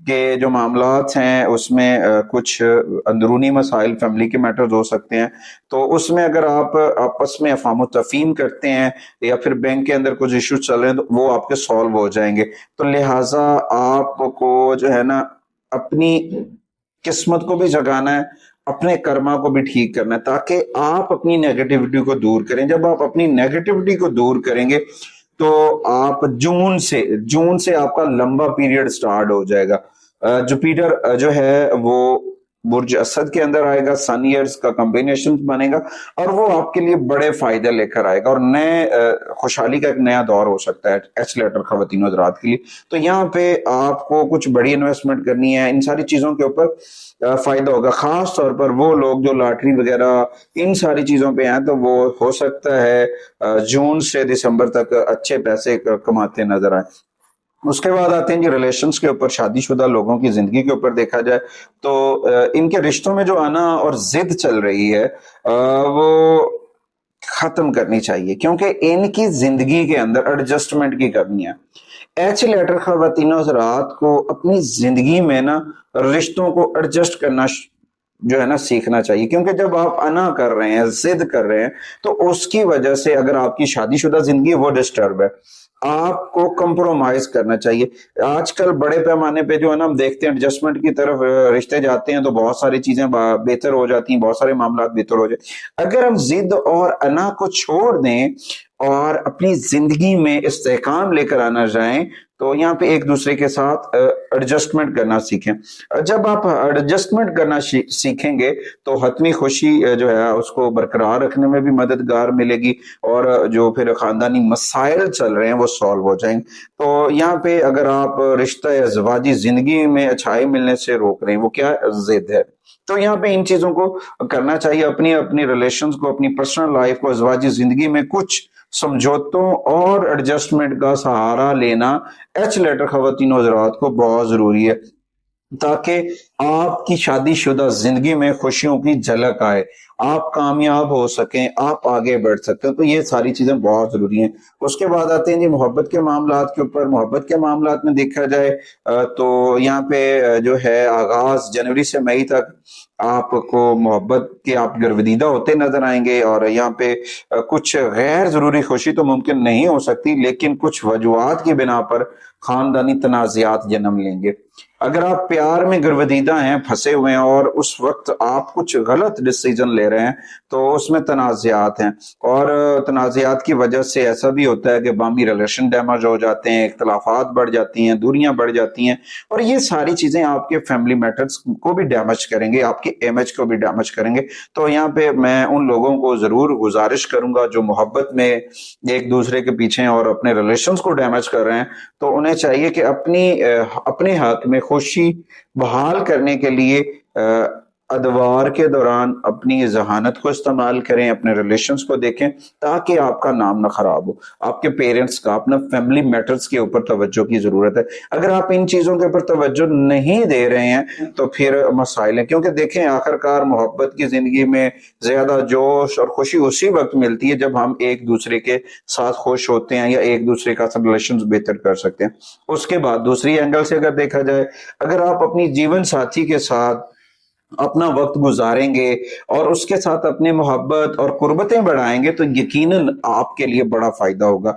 کہ جو معاملات ہیں اس میں کچھ اندرونی مسائل فیملی کے میٹرز ہو سکتے ہیں، تو اس میں اگر آپ آپس میں افہام و تفہیم کرتے ہیں یا پھر بینک کے اندر کچھ ایشوز چل رہے ہیں تو وہ آپ کے سالو ہو جائیں گے. تو لہٰذا آپ کو جو ہے نا اپنی قسمت کو بھی جگانا ہے، اپنے کرما کو بھی ٹھیک کرنا ہے، تاکہ آپ اپنی نیگیٹیوٹی کو دور کریں. جب آپ اپنی نیگیٹیوٹی کو دور کریں گے تو آپ جون سے آپ کا لمبا پیریڈ سٹارٹ ہو جائے گا. جوپیٹر جو ہے وہ برج اسد کے اندر آئے گا، سن ایئرز کا کمبینیشن بنے گا، اور وہ آپ کے لیے بڑے فائدے لے کر آئے گا، اور نئے خوشحالی کا ایک نیا دور ہو سکتا ہے ایچ لیٹر خواتین و حضرات کے لیے. تو یہاں پہ آپ کو کچھ بڑی انویسٹمنٹ کرنی ہے، ان ساری چیزوں کے اوپر فائدہ ہوگا. خاص طور پر وہ لوگ جو لاٹری وغیرہ ان ساری چیزوں پہ ہیں تو وہ ہو سکتا ہے جون سے دسمبر تک اچھے پیسے کماتے نظر آئیں. اس کے بعد آتے ہیں جی ریلیشنز کے اوپر. شادی شدہ لوگوں کی زندگی کے اوپر دیکھا جائے تو ان کے رشتوں میں جو آنا اور ضد چل رہی ہے وہ ختم کرنی چاہیے، کیونکہ ان کی زندگی کے اندر ایڈجسٹمنٹ کی کمی ہے. ایچ لیٹر خواتین حضرات کو اپنی زندگی میں نا رشتوں کو ایڈجسٹ کرنا جو ہے نا سیکھنا چاہیے، کیونکہ جب آپ انا کر رہے ہیں، ضد کر رہے ہیں، تو اس کی وجہ سے اگر آپ کی شادی شدہ زندگی وہ ڈسٹرب ہے، آپ کو کمپرومائز کرنا چاہیے. آج کل بڑے پیمانے پہ جو ہے نا ہم دیکھتے ہیں ایڈجسٹمنٹ کی طرف رشتے جاتے ہیں تو بہت ساری چیزیں بہتر ہو جاتی ہیں، بہت سارے معاملات بہتر ہو جاتے ہیں. اگر ہم ضد اور انا کو چھوڑ دیں اور اپنی زندگی میں استحکام لے کر آنا جائیں تو یہاں پہ ایک دوسرے کے ساتھ ایڈجسٹمنٹ کرنا سیکھیں. جب آپ ایڈجسٹمنٹ کرنا سیکھیں گے تو حتمی خوشی جو ہے اس کو برقرار رکھنے میں بھی مددگار ملے گی، اور جو پھر خاندانی مسائل چل رہے ہیں وہ سالو ہو جائیں گے. تو یہاں پہ اگر آپ رشتہ ازدواجی زندگی میں اچھائی ملنے سے روک رہے ہیں، وہ کیا ضد ہے، تو یہاں پہ ان چیزوں کو کرنا چاہیے. اپنی ریلیشنز کو، اپنی پرسنل لائف کو، ازدواجی زندگی میں کچھ سمجھوتوں اور ایڈجسٹمنٹ کا سہارا لینا ایچ لیٹر خواتین و حضرات کو بہت ضروری ہے، تاکہ آپ کی شادی شدہ زندگی میں خوشیوں کی جھلک آئے، آپ کامیاب ہو سکیں، آپ آگے بڑھ سکتے ہیں. تو یہ ساری چیزیں بہت ضروری ہیں. اس کے بعد آتے ہیں جی محبت کے معاملات کے اوپر. محبت کے معاملات میں دیکھا جائے تو یہاں پہ جو ہے آغاز جنوری سے مئی تک آپ کو محبت کے آپ گرویدیدہ ہوتے نظر آئیں گے، اور یہاں پہ کچھ غیر ضروری خوشی تو ممکن نہیں ہو سکتی، لیکن کچھ وجوہات کی بنا پر خاندانی تنازعات جنم لیں گے. اگر آپ پیار میں گرویدیدہ ہیں، پھنسے ہوئے ہیں، اور اس وقت آپ کچھ غلط ڈیسیجن لے رہے ہیں تو اس میں تنازعات ہیں، اور تنازعات کی وجہ سے ایسا بھی ہوتا ہے کہ باہمی ریلیشن ڈیمیج ہو جاتے ہیں، اختلافات بڑھ جاتی ہیں، دوریاں بڑھ جاتی ہیں، اور یہ ساری چیزیں آپ کے فیملی میٹرز کو بھی ڈیمیج کریں گے، آپ کی امیج کو بھی ڈیمیج کریں گے. تو یہاں پہ میں ان لوگوں کو ضرور گزارش کروں گا جو محبت میں ایک دوسرے کے پیچھے ہیں اور اپنے ریلیشنز کو ڈیمیج کر رہے ہیں، تو انہیں چاہیے کہ اپنے حق میں خوشی بحال کرنے کے لیے ادوار کے دوران اپنی ذہانت کو استعمال کریں، اپنے ریلیشنز کو دیکھیں، تاکہ آپ کا نام نہ خراب ہو. آپ کے پیرنٹس کا، اپنا فیملی میٹرز کے اوپر توجہ کی ضرورت ہے. اگر آپ ان چیزوں کے اوپر توجہ نہیں دے رہے ہیں تو پھر مسائل ہیں، کیونکہ دیکھیں آخر کار محبت کی زندگی میں زیادہ جوش اور خوشی اسی وقت ملتی ہے جب ہم ایک دوسرے کے ساتھ خوش ہوتے ہیں یا ایک دوسرے کا ریلیشنز بہتر کر سکتے ہیں. اس کے بعد دوسری اینگل سے اگر دیکھا جائے، اگر آپ اپنی جیون ساتھی کے ساتھ اپنا وقت گزاریں گے اور اس کے ساتھ اپنے محبت اور قربتیں بڑھائیں گے تو یقیناً آپ کے لیے بڑا فائدہ ہوگا.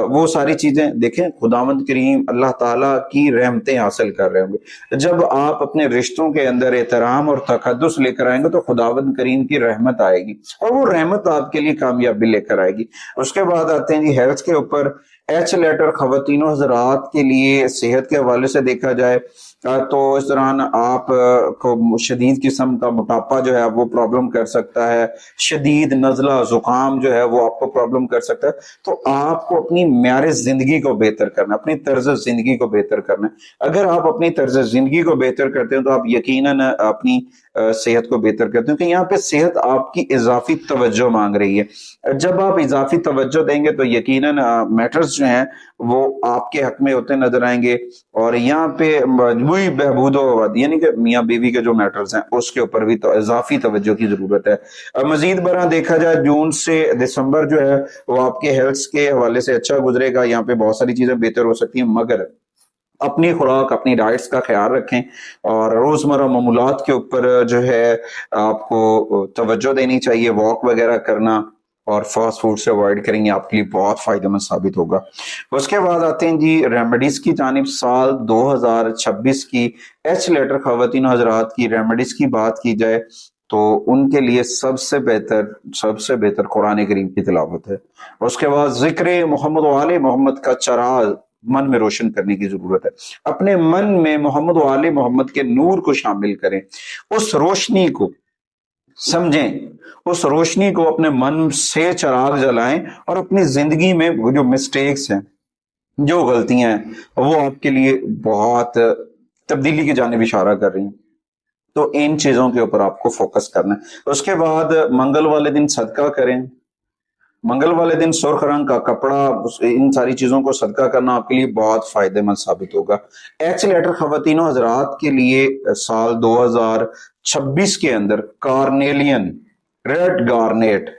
وہ ساری چیزیں دیکھیں، خداوند کریم اللہ تعالیٰ کی رحمتیں حاصل کر رہے ہوں گے. جب آپ اپنے رشتوں کے اندر احترام اور تقدس لے کر آئیں گے تو خداوند کریم کی رحمت آئے گی، اور وہ رحمت آپ کے لیے کامیابی لے کر آئے گی. اس کے بعد آتے ہیں جی ہیلتھ کے اوپر. ایچ لیٹر خواتین و حضرات کے لیے صحت کے حوالے سے دیکھا جائے تو اس دوران آپ کو شدید قسم کا موٹاپا جو ہے وہ پرابلم کر سکتا ہے، شدید نزلہ زکام جو ہے وہ آپ کو پرابلم کر سکتا ہے. تو آپ کو اپنی معیار زندگی کو بہتر کرنا، اپنی طرز زندگی کو بہتر کرنا. اگر آپ اپنی طرز زندگی کو بہتر کرتے ہیں تو آپ یقیناً اپنی صحت کو بہتر کرتے ہیں، کہ یہاں پہ صحت آپ کی اضافی توجہ مانگ رہی ہے. جب آپ اضافی توجہ دیں گے تو یقیناً میٹرز جو ہیں وہ آپ کے حق میں ہوتے نظر آئیں گے، اور یہاں پہ مجموعی بہبود و آبادی یعنی کہ میاں بیوی کے جو میٹرز ہیں اس کے اوپر بھی تو اضافی توجہ کی ضرورت ہے. مزید برآں دیکھا جائے جون سے دسمبر جو ہے وہ آپ کے ہیلتھ کے حوالے سے اچھا گزرے گا. یہاں پہ بہت ساری چیزیں بہتر ہو سکتی ہیں، مگر اپنی خوراک اپنی ڈائٹس کا خیال رکھیں اور روزمرہ معمولات کے اوپر جو ہے آپ کو توجہ دینی چاہیے. واک وغیرہ کرنا اور فاسٹ فوڈ سے اوائڈ کریں گے آپ کے لیے بہت فائدہ مند ثابت ہوگا. اس کے بعد آتے ہیں جی ریمیڈیز کی جانب. سال 2026 کی ایچ لیٹر خواتین و حضرات کی ریمیڈیز کی بات کی جائے تو ان کے لیے سب سے بہتر قرآن کریم کی تلاوت ہے. اس کے بعد ذکر محمد و آل محمد کا چراغ من میں روشن کرنے کی ضرورت ہے. اپنے من میں محمد و آل محمد کے نور کو شامل کریں, اس روشنی کو سمجھیں, اس روشنی کو اپنے من سے چراغ جلائیں اور اپنی زندگی میں جو مسٹیکس ہیں, جو غلطیاں ہیں, وہ آپ کے لیے بہت تبدیلی کی جانب اشارہ کر رہی ہیں. تو ان چیزوں کے اوپر آپ کو فوکس کرنا ہے. اس کے بعد منگل والے دن صدقہ کریں. منگل والے دن سرخ رنگ کا کپڑا, ان ساری چیزوں کو صدقہ کرنا آپ کے لیے بہت فائدہ مند ثابت ہوگا. ایچ لیٹر خواتین و حضرات کے لیے سال 2026 کے اندر کارنیلین ریڈ گارنیٹ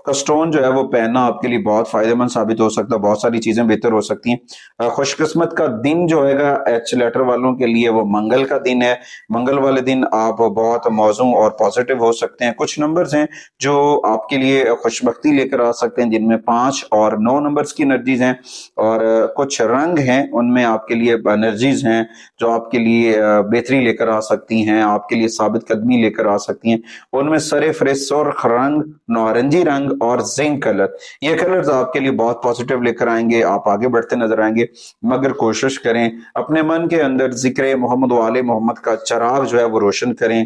کا سٹون جو ہے وہ پہننا آپ کے لیے بہت فائدہ مند ثابت ہو سکتا ہے. بہت ساری چیزیں بہتر ہو سکتی ہیں. خوش قسمت کا دن جو ہے گا ایچ لیٹر والوں کے لیے وہ منگل کا دن ہے. منگل والے دن آپ بہت موزوں اور پازیٹیو ہو سکتے ہیں. کچھ نمبرز ہیں جو آپ کے لیے خوشبختی لے کر آ سکتے ہیں, جن میں 5 اور 9 نمبرز کی انرجیز ہیں, اور کچھ رنگ ہیں ان میں آپ کے لیے انرجیز ہیں جو آپ کے لیے بہتری لے کر آ سکتی ہیں, آپ کے لیے ثابت قدمی لے کر آ سکتی ہیں. ان میں سر فہرست سرخ رنگ, نارنجی رنگ اور زنک کلر, یہ کلرز آپ کے لیے بہت پازیٹیو لے کر آئیں گے. آپ آگے بڑھتے نظر آئیں گے, مگر کوشش کریں اپنے من کے اندر ذکر محمد و آل محمد کا چراغ جو ہے وہ روشن کریں,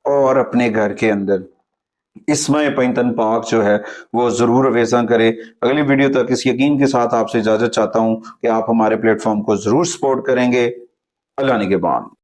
اور اپنے گھر کے اندر اسماء پینتن پاک جو ہے وہ ضرور اویزاں کریں. اگلی ویڈیو تک اس یقین کے ساتھ آپ سے اجازت چاہتا ہوں کہ آپ ہمارے پلیٹ فارم کو ضرور سپورٹ کریں گے. اللہ نگہبان.